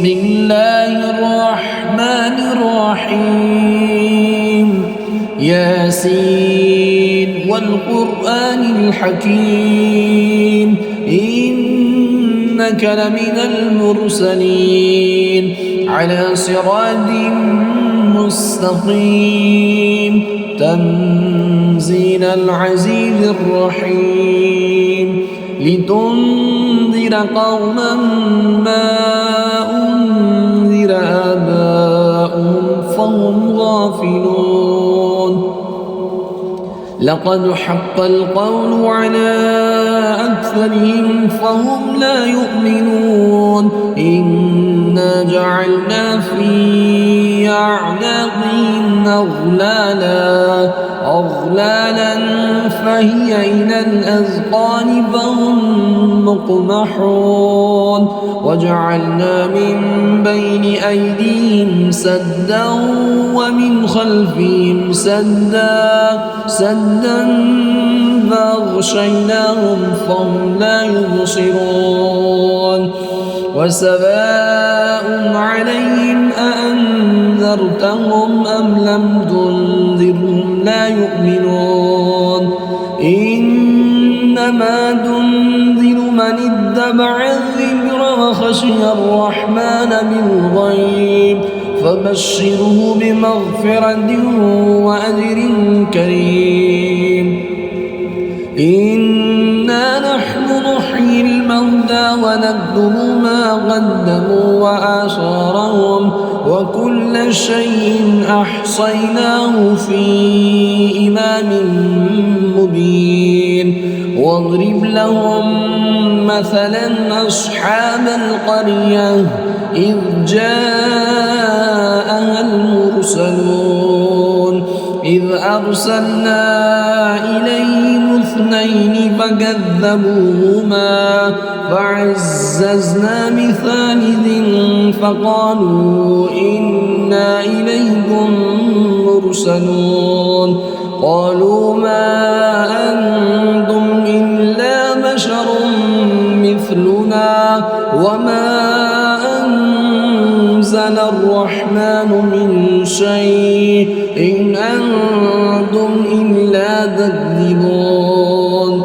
بسم الله الرحمن الرحيم ياسين والقرآن الحكيم إنك لمن المرسلين على صراط مستقيم تنزيل العزيز الرحيم لتنذر قوما ما أنذر آباؤهم فهم غافلون لقد حق القول على أكثرهم فهم لا يؤمنون إنا جعلنا في أعناقهم أغلالا فهي إلى الأذقان فهم مقمحون وجعلنا من بين أيديهم سدا ومن خلفهم سدا فأغشيناهم فهم لا يبصرون وسواء عليهم أأنذرتهم أم لم تنذرهم لا يؤمنون إنما تنذر من اتبع الذكر وخشي الرحمن بالغيب فبشره بمغفرة وأجر كريم إنا نحن نحيي الموتى ونكتب ما قدموا وآثارهم وكل شيء أحصيناه في إمام مبين واضرب لهم مثلا أصحاب القرية إذ جاءها المرسلون إذ أرسلنا إليهم اثنين فكذبوهما فعززنا بثالث فقالوا إنا إليكم مرسلون قالوا ما أنتم إلا بشر مثلنا وما أنزل الرحمن من شيء إن أنتم إلا تكذبون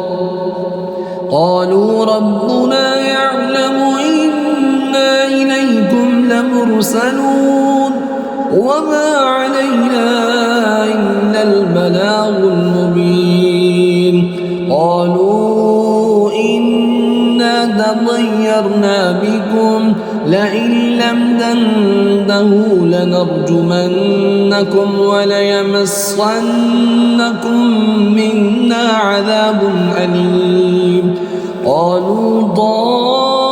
قالوا ربنا يعلم إنا إليكم لمرسلون وما علينا إلا البلاغ المبين قالوا إنا تطيرنا بكم لئن لم تنتهوا لنرجمنكم وليمسنكم منا عذاب أليم قالوا طائركم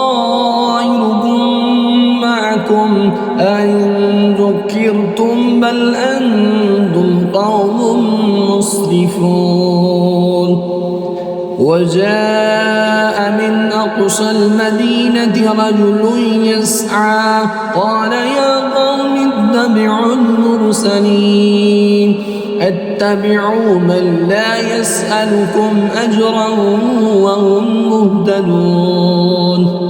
معكم أئن ذكرتم بل أنتم قوم مسرفون وجاء من أقصى المدينة رجل يسعى قال يا قوم اتبعوا المرسلين اتبعوا من لا يسألكم أجرا وهم مهتدون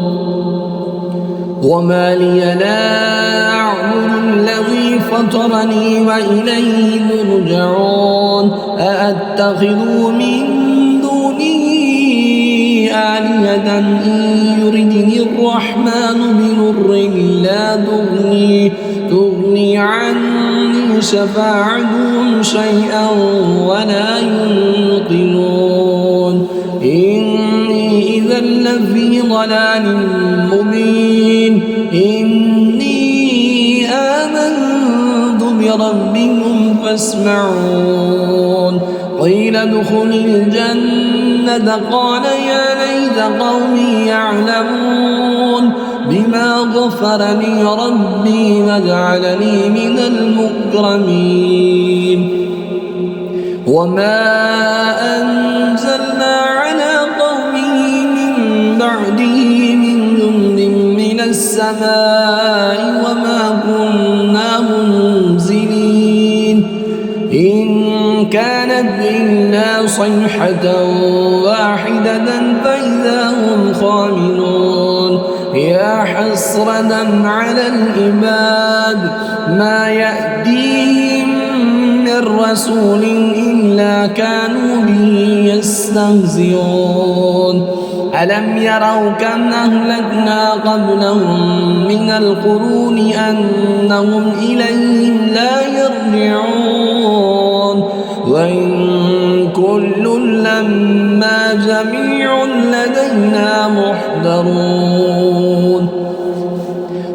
وما لي لا أعبد الذي فطرني وإليه ترجعون أأتخذ من آلهة إن يردني الرحمن بضر لا تغني عني شفاعتهم شيئا ولا ينقذون إني إذا لفي ضلال مبين إني آمنت بربكم فاسمعون قيل ادخل الجنة قال يا ليت قومي يعلمون بما غفر لي ربي وجعلني من المكرمين وما أنزلنا على قومه من بعده من جند من السماء وما كنا منزلين إن كانت إلا صيحة واحدة فإذا هم خامدون يا حسرة على العباد ما يأتيهم من رسول إلا كانوا به يستهزئون ألم يروا كم أهلكنا قبلهم من القرون أنهم إليهم لا يرجعون وإن كل لما جميع لدينا محضرون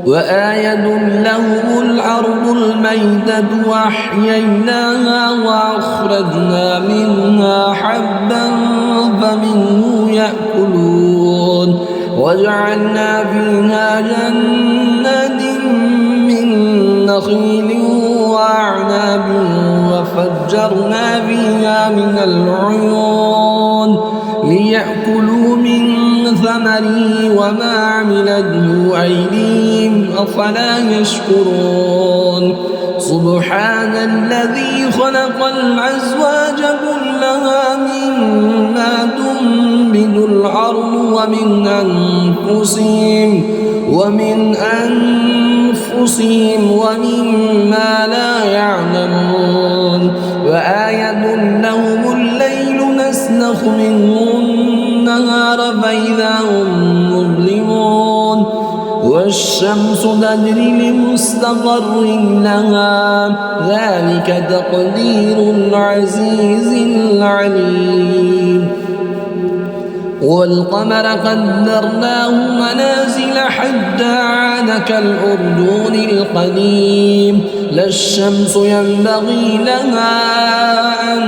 وآية لهم الأرض الميتة وأحييناها وأخرجنا منها حبا فمنه يأكلون وجعلنا فيها جنات من نخيل وأعناب وفجرنا فيها من العيون ليأكلوا من ثمره وما عملته أيديهم أفلا يشكرون سبحان الذي خلق الأزواج كلها مما تنبت الأرض ومن أنفسهم ومما لا يعلمون وآية لهم الليل نسلخ منه النهار فإذا هم مظلمون والشمس تجري لمستقر لها ذلك تقدير العزيز العليم والقمر قدرناه منازل حتى عاد كالأرجون القديم لا الشمس ينبغي لها أن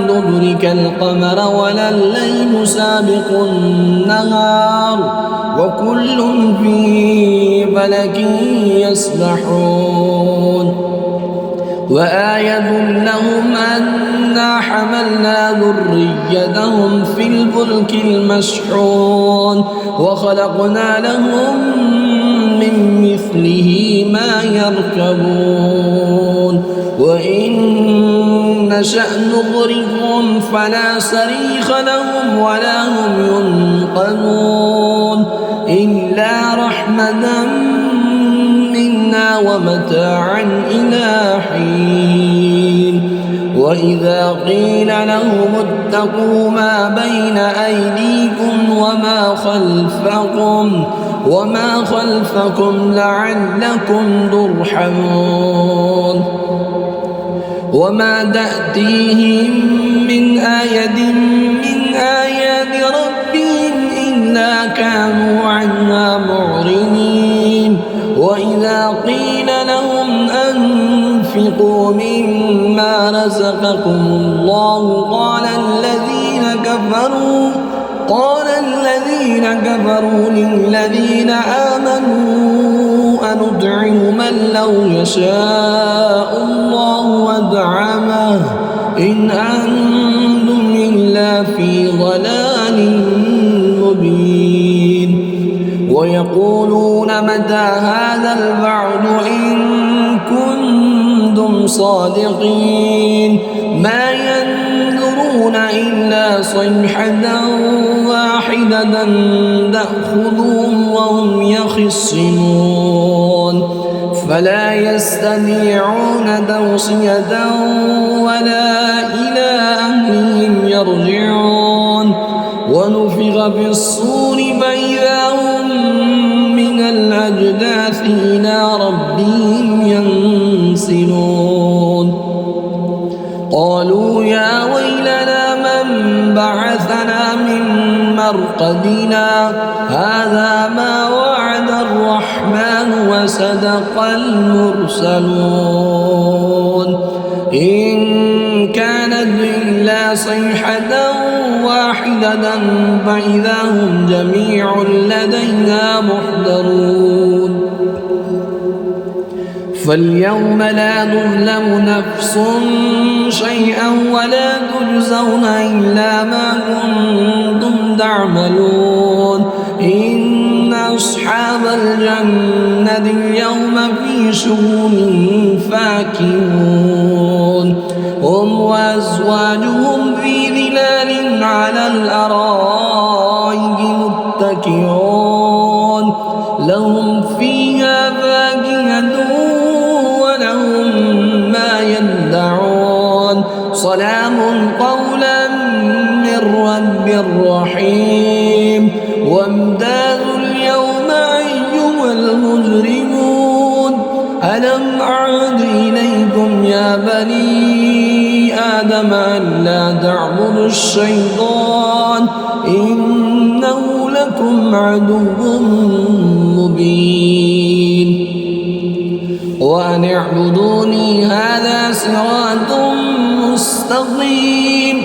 تدرك القمر ولا الليل سابق النهار وكل في فلك يسبحون وآية لهم أنا حملنا ذريتهم في الفلك المشحون وخلقنا لهم من مثله ما يركبون وإن نشأ نغرقهم فلا صريخ لهم ولا هم ينقذون إلا رحمة منا ومتاعا إلى حين وإذا قيل لهم اتقوا ما بين أيديكم وما خلفكم لعلكم ترحمون وما تأتيهم من آية من آيات ربهم إلا كانوا عنها معرضين وإذا قيل لهم أنفقوا مما رزقكم الله قال الذين كفروا للذين آمنوا أنطعم من لو يشاء الله أطعمه إن أنتم إلا في ضلال مبين ويقولون متى هذا الوعد إن كنتم صادقين ما ينظرون إلا صيحة واحدة تأخذهم وهم يخصمون فلا يستطيعون توصية ولا إلى أهلهم يرجعون ونفخ في الصور فإذا هم من الأجداث إلى ربهم ينسلون قالوا يا ويلنا من بعثنا من مرقدنا هذا ما وعد الرحمن وصدق المرسلون إن كانت إلا صيحة واحدة فإذا هم جميع لدينا محضرون فاليوم لا تظلم نفس شيئا ولا تجزون إلا ما كنتم تعملون إن أصحاب الجنة اليوم في شغل فاكهون هم وأزواجهم في ظلال على الأرائك متكئون ألم أعد إليكم يا بني آدم ألا تعبدوا الشيطان إنه لكم عدو مبين وأن اعبدوني هذا صراط مستقيم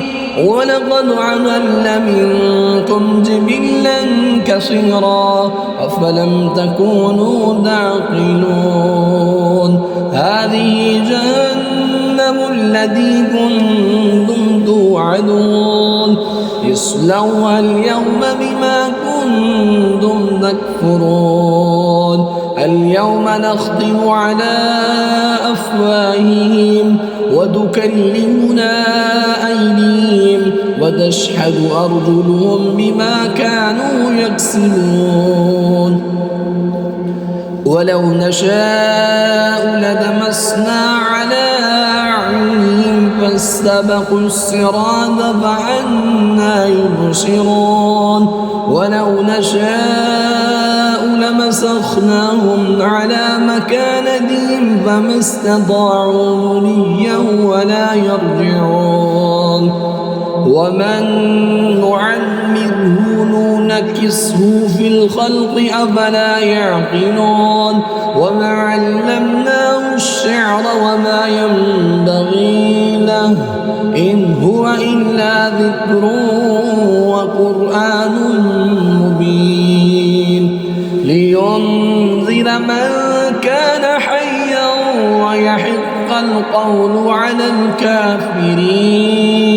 ولقد عملنا منكم جبلا كثيرا أفلم تكونوا تعقلون هذه جهنم التي كنتم توعدون اصلوها اليوم بما كنتم تكفرون اليوم نختم على أفواههم وتكلمنا أيديهم وتشهد أرجلهم بما كانوا يكسبون ولو نشاء لدمسنا على أعينهم فاستبقوا الصراط فأنى يبصرون ولو نشاء لمسخناهم على مكانتهم فما استطاعوا مضيا ولا يرجعون ومن نعمره ننكسه في الخلق أفلا يعقلون وما علمناه الشعر وما ينبغي له إن هو إلا ذكر وقرآن مبين لينذر من كان حيا ويحق القول على الكافرين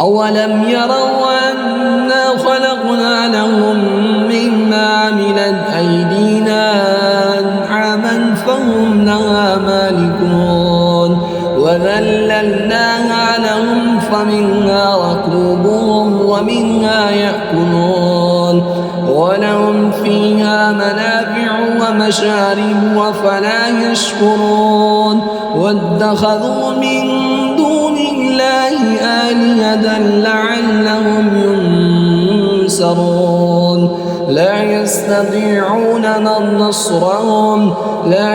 أولم يروا أنا خلقنا لهم مما عملت أيدينا أنعاما فهم لها مالكون وذللناها لهم فمنها ركوبهم ومنها يأكلون ولهم فيها منافع ومشارب وفلا يشكرون واتخذوا من دون الله آلهة لعلهم ينصرون لا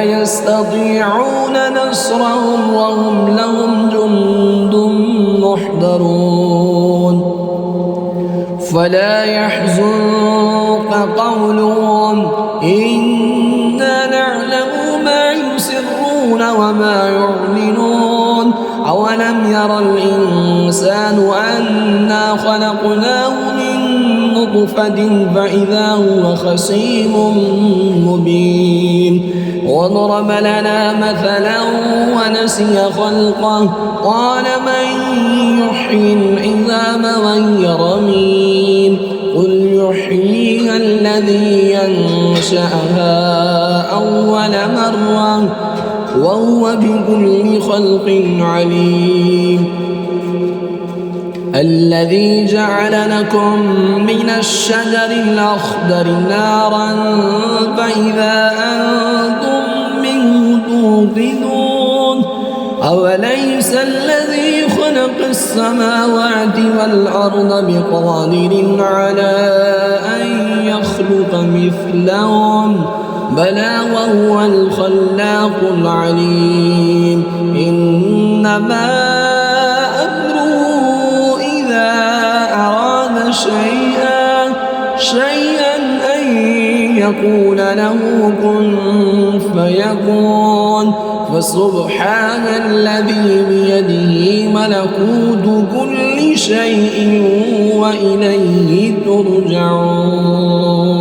يستطيعون نصرهم وهم لهم جند محضرون فلا يحزنك قولهم إنا نعلم ما يسرون وما يعلنون أولم ير الإنسان أنا خلقناه من نطفة فإذا هو خصيم مبين وضرب لنا مثلا ونسي خلقه قال من يحيي العظام وهي رميم قل يحييها الذي ينشأها أول مرة وهو بكل خلق عليم الذي جعل لكم من الشجر الأخضر نارا فإذا أنتم منه توقدون أوليس الذي خلق السماوات والأرض بقادر على أن يخلق مثلهم بلى وهو الخلاق العليم إنما أمره إذا أراد شيئا أن يقول له كن فيكون فسبحان الذي بيده ملكوت كل شيء وإليه ترجعون